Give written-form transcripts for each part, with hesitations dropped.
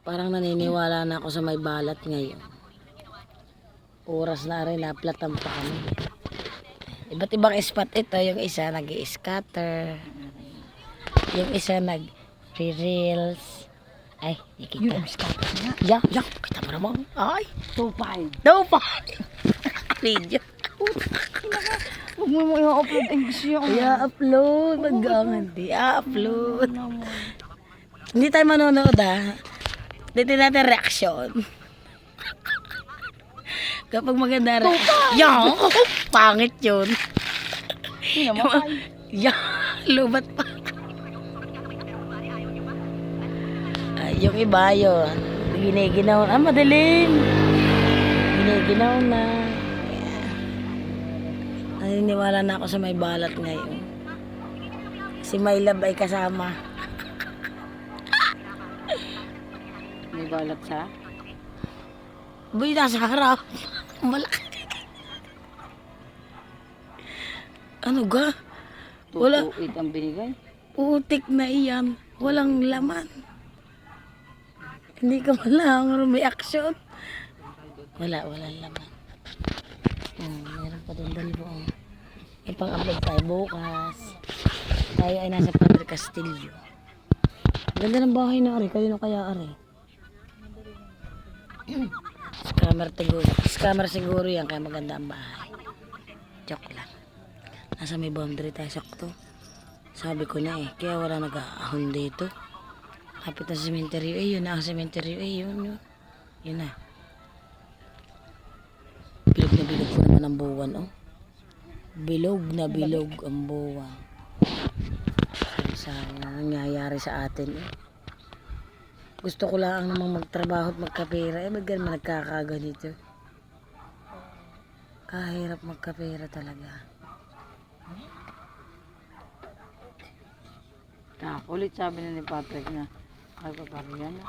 Parang naniniwala na ako sa may balat ngayon. Oras na rin, naplatan pa kami. Iba't ibang spot ito. Yung isa nag-i-scatter. Yung isa nag-reels. Ay, nakita. Yung scatter nga. Ya, kita mo naman. Ay, 2.5. daw pa. Video. Huwag mo i-upload ang gusto yung I-upload. Mag-angan di. I-upload. Hindi tayo manonood ha. Dito natin reaction. Kapag maganda reaction. Yan! Pangit yun. Hindi naman. Yan! Lubat pa. Yung iba yun. Giniginaw. Madilim. Giniginaw na. Naniniwala na ako sa may balat ngayon. Si My Love ay kasama. May balat sa? Boy, nasa harap. Malaki. Ano ga? Wala. 2.8 ang binigay. Utik na iyan. Walang laman. Hindi ka malang reaction. Walang laman. Meron pa doon dalawa. Ipang-upload tayo bukas. Tayo ay nasa Padre Castillo. Ganda ng bahay na ari. Kayo na kaya ari. Scammer siguro yan, kaya maganda ang bahay. Joke lang. Nasa may boundary tayo sakto. Sabi ko na kaya wala nag-aahon dito. Kapit na cemetery, yun na ang cemetery, yun. Yun na. Bilog na bilog po naman ang buwan, Bilog na bilog ang buwan. Sayang nangyayari sa atin, Gusto ko lang namang magtrabaho at magkapera. Ba't ganun nagkakaganito? Kahirap magkapera talaga. Ulit sabi na ni Patrick na ay papariyan na.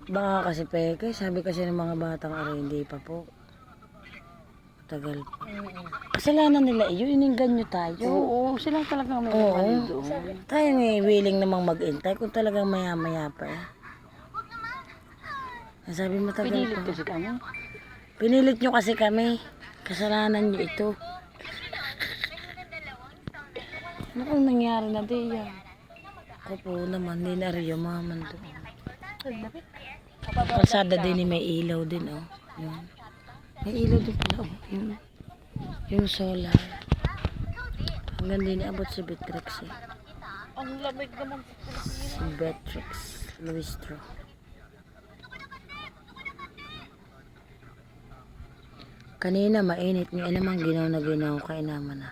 Baka kasi peke. Sabi kasi ng mga batang hindi pa po. Tagal pa. Kasalanan nila iningan nyo tayo. Oo, sila talagang may mali doon. Tayo willing namang mag-intay kung talagang maya-maya pa Sabi mo tagal Pinilit pa. kasi kami. Pinilit nyo kasi kami. Kasalanan nyo ito. Ano kung nangyari na diyan? Ako po naman, hindi na rin yung maman doon. Kalsada din may ilaw din, Yun. May ilaw din pala, Yung solar. Hanggang din abot si Beatrix, Ang lamig naman. Si Beatrix Luistro. Kanina mainit, ngayon naman ginaw na ginaw, kainaman na.